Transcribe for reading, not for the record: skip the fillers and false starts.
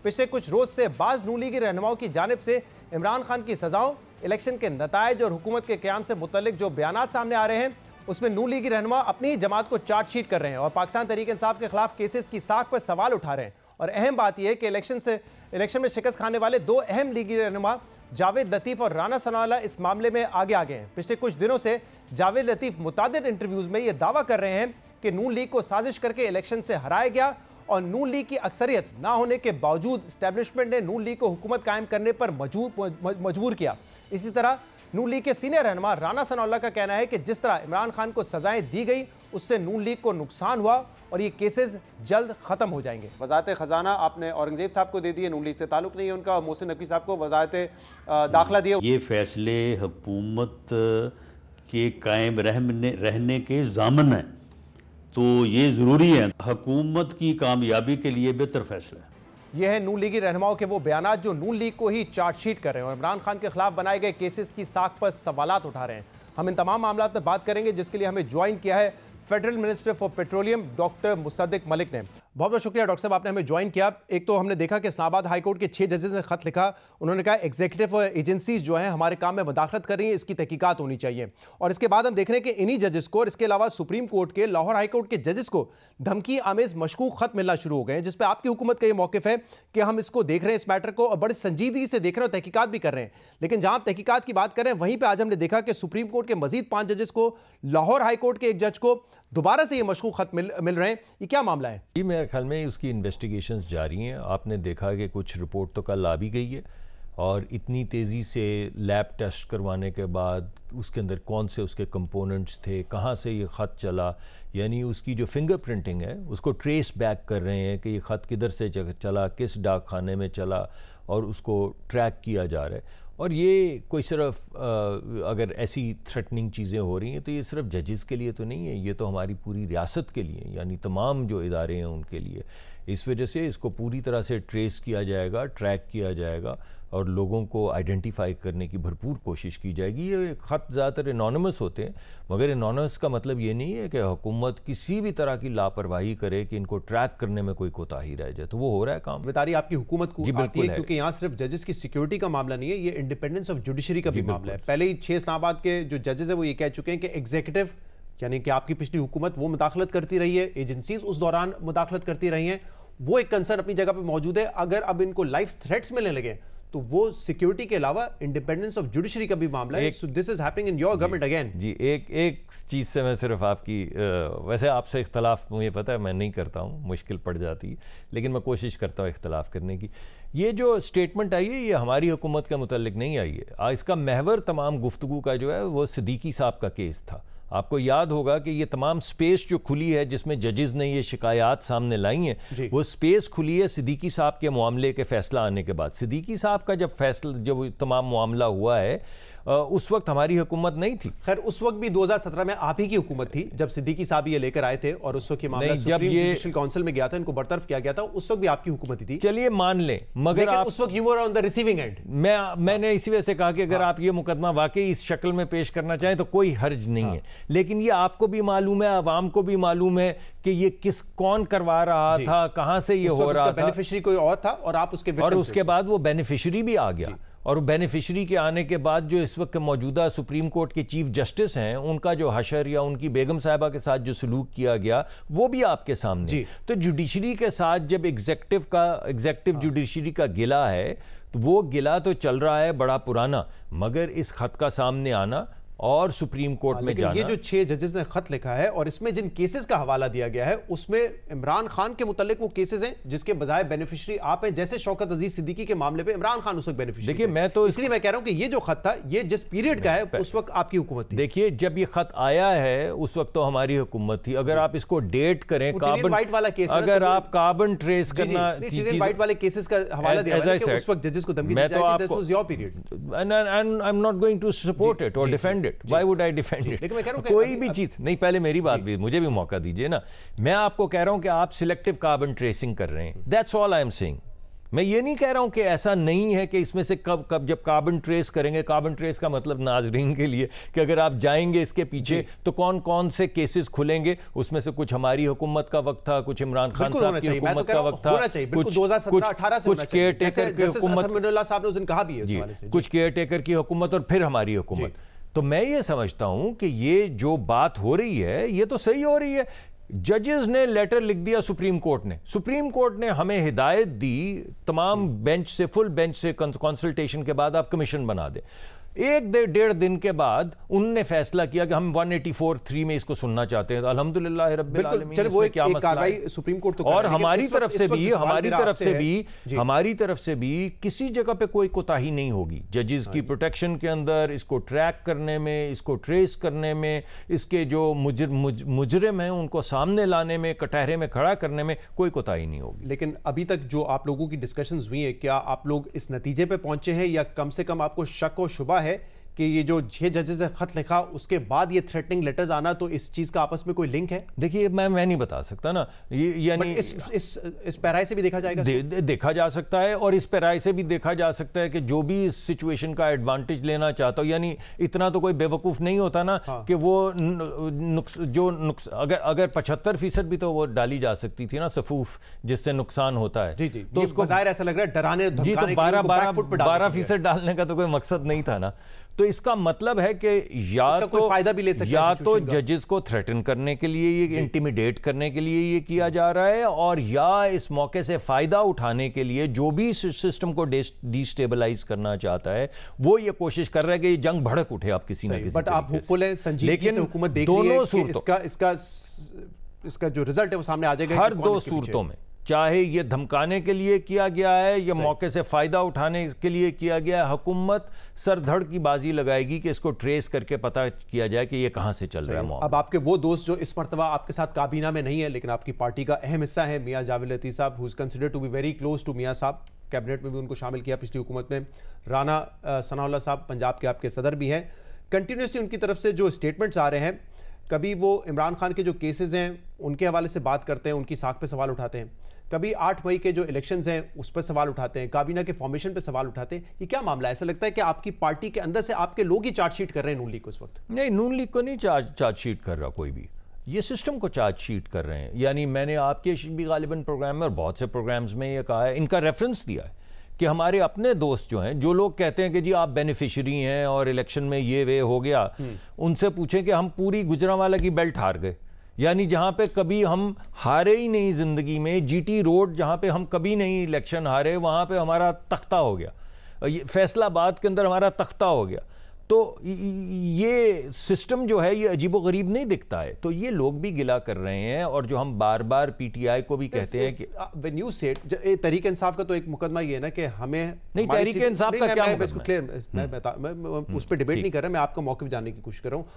पिछले कुछ रोज से बाज नून लीगी रहनुमाओं की जानिब से इमरान खान की सजाओं, इलेक्शन के नताइज और हुकूमत के क़याम से मुतल्लिक जो बयानात सामने आ रहे हैं, उसमें नून लीगी रहनुमा अपनी ही जमात को चार्जशीट कर रहे हैं और पाकिस्तान तहरीक इंसाफ के खिलाफ केसेस की साख पर सवाल उठा रहे हैं। और अहम बात यह है कि इलेक्शन में शिकस्त खाने वाले दो अहम लीगी रहनुमा जावेद लतीफ़ और राना सनाउल्लाह इस मामले में आगे आ गए हैं। पिछले कुछ दिनों से जावेद लतीफ़ मुतादिद इंटरव्यूज़ में यह दावा कर रहे हैं कि नून लीग को साजिश करके इलेक्शन से हराया गया और नून लीग की अक्सरियत ना होने के बावजूद एस्टेब्लिशमेंट ने नून लीग को हुकूमत कायम करने पर मजबूर किया। इसी तरह नून लीग के सीनियर रहनुमा राना सनाउल्लाह का कहना है कि जिस तरह इमरान खान को सजाएं दी गई उससे नून लीग को नुकसान हुआ और ये केसेस जल्द खत्म हो जाएंगे। वजारत खजाना आपने औरंगजेब साहब को दे दिए, नून लीग से ताल्लुक नहीं है उनका, और मोहसिन नकवी साहब को वजारत दाखिला दिए। ये फैसले हुकूमत के कायम रहने के ज़ामन हैं, तो ये ज़रूरी है, हुकूमत की कामयाबी के लिए बेहतर फैसला है। यह है नून लीगी रहनुमाओं के वो बयानात जो नून लीग को ही चार्जशीट कर रहे हैं और इमरान खान के खिलाफ बनाए गए केसेस की साख पर सवालात उठा रहे हैं। हम इन तमाम मामलों पर बात करेंगे, जिसके लिए हमें ज्वाइन किया है federal minister for petroleum doctor Mossadegh Malik ने। बहुत बहुत शुक्रिया डॉक्टर साहब, आपने हमें ज्वाइन किया। एक तो हमने देखा कि इस्लामाबाद हाई कोर्ट के 6 जजेस ने खत लिखा, उन्होंने कहा एग्जीक्यूटिव और एजेंसीज जो हैं हमारे काम में मुदाखलत कर रही हैं, इसकी तहकीकात होनी चाहिए। और इसके बाद हम देख रहे हैं कि इन्हीं जजेस को और इसके अलावा सुप्रीम कोर्ट के, लाहौर हाई कोर्ट के जजेस को धमकी आमेज मशकूक खत मिलना शुरू हो गए हैं, जिस पर आपकी हुकूमत का ये मौक़िफ़ है कि हम इसको देख रहे हैं, इस मैटर को, और बड़ी संजीदगी से देख रहे हैं और तहकीकात भी कर रहे हैं। लेकिन जहां आप तहकीकात की बात कर रहे हैं, वहीं पर आज हमने देखा कि सुप्रीम कोर्ट के मजीद 5 जजेस को, लाहौर हाई कोर्ट के एक जज को दोबारा से ये मशकूक खत मिल रहे हैं। ये क्या मामला है? जी, मेरे ख्याल में उसकी इन्वेस्टिगेशंस जारी हैं। आपने देखा कि कुछ रिपोर्ट तो कल आ भी गई है और इतनी तेज़ी से लैब टेस्ट करवाने के बाद उसके अंदर कौन से उसके कंपोनेंट्स थे, कहाँ से ये ख़त चला, यानी उसकी जो फिंगर प्रिंटिंग है उसको ट्रेस बैक कर रहे हैं कि ये ख़त किधर से चला, किस डाक खाने में चला, और उसको ट्रैक किया जा रहा है। और ये कोई सिर्फ अगर ऐसी थ्रेटनिंग चीज़ें हो रही हैं तो ये सिर्फ जजेस के लिए तो नहीं है, ये तो हमारी पूरी रियासत के लिए, यानी तमाम जो इदारे हैं उनके लिए। इस वजह से इसको पूरी तरह से ट्रेस किया जाएगा, ट्रैक किया जाएगा और लोगों को आइडेंटिफाई करने की भरपूर कोशिश की जाएगी। ये ख़त ज़्यादातर एनोनिमस होते हैं, मगर एनोनिमस का मतलब ये नहीं है कि हुकूमत किसी भी तरह की लापरवाही करे कि इनको ट्रैक करने में कोई कोताही रह जाए, तो वो हो रहा है काम। बेतारी आपकी हुकूमत को आती है, क्योंकि यहाँ सिर्फ जजेस की सिक्योरिटी का मामला नहीं है, ये इंडिपेंडेंस ऑफ जुडिशरी का भी मामला है। पहले ही 6 इस्लामाबाद के जो जजेस हैं वो ये कह चुके हैं कि एग्जीक्यूटिव यानी कि आपकी पिछली हुकूमत वो मुदाखलत करती रही है, एजेंसीज उस दौरान मुदाखलत करती रही हैं, वो एक कंसर्न अपनी जगह पे मौजूद है। अगर अब इनको लाइफ थ्रेट्स मिलने लगे तो वो सिक्योरिटी के अलावा इंडिपेंडेंस ऑफ जुडिशरी का भी मामला है। So this is happening in your government again. जी, एक चीज़ से मैं सिर्फ आपकी वैसे आपसे इख्तलाफ मुझे पता है मैं नहीं करता हूँ, मुश्किल पड़ जाती है, लेकिन मैं कोशिश करता हूँ इख्तलाफ करने की। ये जो स्टेटमेंट आई है ये हमारी हुकूमत के मुतल्लिक नहीं आई है। इसका महवर तमाम गुफ्तगू का जो है वो सिद्दीकी साहब का केस था। आपको याद होगा कि ये तमाम स्पेस जो खुली है जिसमें जजेस ने ये शिकायत सामने लाई हैं, वो स्पेस खुली है सिद्दीकी साहब के मामले के फैसला आने के बाद। सिद्दीकी साहब का जब तमाम मामला हुआ है उस वक्त हमारी हुकूमत नहीं थी। खैर उस वक्त भी 2017 में आप ही की हुकूमत थी जब सिद्दीकी साहब ये लेकर आए थे और उस वक्त ये मामला सुप्रीम जुडिशियल काउंसिल में गया था, इनको बरतरफ किया गया था, उस वक्त भी आपकी हुकूमत ही थी। चलिए मान लें, मगर आप उस वक्त you were on the receiving end. मैंने इसी वजह से कहा कि अगर आप ये मुकदमा वाकई इस शक्ल में पेश करना चाहें तो कोई हर्ज नहीं है, लेकिन ये आपको भी मालूम है, आवाम को भी मालूम है कि ये कौन करवा रहा था, कहां से ये हो रहा था। बेनिफिशियरी कोई और था और आप उसके और उसके बाद वो बेनिफिशियरी भी आ गया, और बेनिफिशरी के आने के बाद जो इस वक्त मौजूदा सुप्रीम कोर्ट के चीफ जस्टिस हैं उनका जो हशर या उनकी बेगम साहिबा के साथ जो सलूक किया गया वो भी आपके सामने। तो जुडिशरी के साथ जब एग्जेक्टिव जुडिशरी का गिला है तो वो गिला तो चल रहा है बड़ा पुराना, मगर इस खत का सामने आना और सुप्रीम कोर्ट में जाना। ये जो 6 जजेस ने खत लिखा है और इसमें जिन केसेस का हवाला दिया गया है उसमें इमरान खान के मुतालिक वो केसेस हैं जिसके बजाय बेनिफिशियरी आप हैं, जैसे शौकत अजीज सिद्दीकी के मामले पे इमरान खान उस वक्त बेनिफिशियरी। देखिए मैं तो इसलिए मैं कह रहा हूं कि ये जो खत था ये जिस पीरियड का है उस वक्त आपकी हुकूमत थी। देखिए जब ये खत आया है उस वक्त तो हमारी हुकूमत थी। अगर आप इसको डेट करें, कार्बन वाइट वाला केस, अगर आप कार्बन ट्रेस करना वाइट वाले केसेस का हवाला दिया है कि उस वक्त जजेस को धमकी दी जाती थी, that was your period and I am not going to support it और defend it. Why would I कोई भी चीज नहीं, पहले मेरी बात भी मुझे भी मौका दीजिए ना। मैं आपको कह रहा हूं कि आप सिलेक्टिव कार्बन ट्रेसिंग कर रहे हैं, that's all I am saying. मैं ये नहीं कह रहा हूं कि ऐसा नहीं है कि इसमें से कब जब कार्बन ट्रेस करेंगे, कार्बन ट्रेस का मतलब नाजरीन के लिए कि अगर आप जाएंगे इसके पीछे तो कौन कौन से केसेस खुलेंगे, उसमें से कुछ हमारी हुकूमत का वक्त था, कुछ इमरान खान साहब की हुकूमत का वक्त था, कुछ केयर टेकर की हुकूमत, कुछ केयर टेकर की हुकूमत और फिर हमारी हुकूमत। तो मैं ये समझता हूं कि ये जो बात हो रही है ये तो सही हो रही है। जजेस ने लेटर लिख दिया सुप्रीम कोर्ट ने हमें हिदायत दी तमाम बेंच से, फुल बेंच से कंसल्टेशन के बाद आप कमीशन बना दें। एक डेढ़ दिन के बाद उन्होंने फैसला किया कि हम 184(3) में इसको सुनना चाहते हैं। तो अल्हम्दुलिल्लाह रब्बिल आलमीन, इसमें क्या मसला है? सुप्रीम कोर्ट तो और हमारी तरफ से भी किसी जगह पे कोई कोताही नहीं होगी। जजेस की प्रोटेक्शन के अंदर, इसको ट्रैक करने में, इसको ट्रेस करने में, इसके जो मुजरिम हैं उनको सामने लाने में, कटहरे में खड़ा करने में कोई कोताही नहीं होगी। लेकिन अभी तक जो आप लोगों की डिस्कशंस हुई है, क्या आप लोग इस नतीजे पे पहुंचे हैं या कम से कम आपको शक और शुबा है कि ये जो 6 जजेस ने खत लिखा उसके बाद ये थ्रेटनिंग लेटर्स आना, तो इस चीज का आपस में कोई लिंक है? देखिए मैं नहीं बता सकता ना, यानी इस पैराए से भी देखा जाएगा, देखा जा सकता है, और इस पैराए से भी देखा जा सकता है कि जो भी इस सिचुएशन का एडवांटेज लेना चाहता हो, यानी इतना तो कोई बेवकूफ नहीं होता ना कि वो अगर 75% भी तो वो डाली जा सकती थी ना सफूफ, जिससे नुकसान होता है। जी तो उसको बाहर ऐसा लग रहा है डराने धमकाने जी, तो 12% डालने का तो कोई मकसद नहीं था ना। तो इसका मतलब है कि या तो जजेस को थ्रेटन करने के लिए, ये इंटिमिडेट करने के लिए ये किया जा रहा है, और या इस मौके से फायदा उठाने के लिए जो भी सिस्टम को डिस्टेबलाइज करना चाहता है वो ये कोशिश कर रहा है कि ये जंग भड़क उठे आप किसी ना किसी। बट आप होपफुल है, संजीदगी से हुकूमत देख रही है कि इसका जो रिजल्ट है वो सामने आ जाएगा। हर दो सूरतों में, चाहे ये धमकाने के लिए किया गया है या मौके से फायदा उठाने के लिए किया गया है, हुकूमत सरधड़ की बाजी लगाएगी कि इसको ट्रेस करके पता किया जाए कि ये कहां से चल रहा है। अब आपके वो दोस्त जो इस मर्तबा आपके साथ काबीना में नहीं है लेकिन आपकी पार्टी का अहम हिस्सा है, मियां जावेद लतीफ साहब, who is considered to be very close to Mian साहब, कैबिनेट में भी उनको शामिल किया पिछली हुकूमत में। राना सनाउल्लाह साहब पंजाब के आपके सदर भी हैं। कंटिन्यूसली उनकी तरफ से जो स्टेटमेंट्स आ रहे हैं, कभी वो इमरान खान के जो केसेस हैं उनके हवाले से बात करते हैं, उनकी साख पे सवाल उठाते हैं, कभी 8 मई के जो इलेक्शंस हैं उस पर सवाल उठाते हैं, काबीना के फॉर्मेशन पे सवाल उठाते हैं। ये क्या मामला है? ऐसा लगता है कि आपकी पार्टी के अंदर से आपके लोग ही चार्जशीट कर रहे हैं नून लीग को इस वक्त। नहीं, नून लीग को नहीं चार्जशीट कर रहा कोई भी, ये सिस्टम को चार्जशीट कर रहे हैं। यानी मैंने आपके भी गालिबन प्रोग्राम में और बहुत से प्रोग्राम्स में ये कहा है, इनका रेफरेंस दिया है कि हमारे अपने दोस्त जो हैं, जो लोग कहते हैं कि जी आप बेनिफिशरी हैं और इलेक्शन में ये वे हो गया, उनसे पूछें कि हम पूरी गुजरांवाला की बेल्ट हार गए, यानी जहां पे कभी हम हारे ही नहीं जिंदगी में, जीटी रोड जहां पे हम कभी नहीं इलेक्शन हारे, वहां पे हमारा तख्ता हो गया, फैसलाबाद के अंदर हमारा तख्ता हो गया। तो ये सिस्टम जो है ये अजीबोगरीब नहीं दिखता है, तो ये लोग भी गिला कर रहे हैं। और जो हम बार बार पीटीआई को भी कहते हैं कि व्हेन यू से तहरीक इंसाफ का तो एक मुकदमा ये है ना कि हमें नहीं, तहरीक इंसाफ का क्या मुकदमा है? मैं उस पर डिबेट नहीं कर रहा, मैं आपका मौक़िफ़ जानने की कोशिश कर रहा हूँ।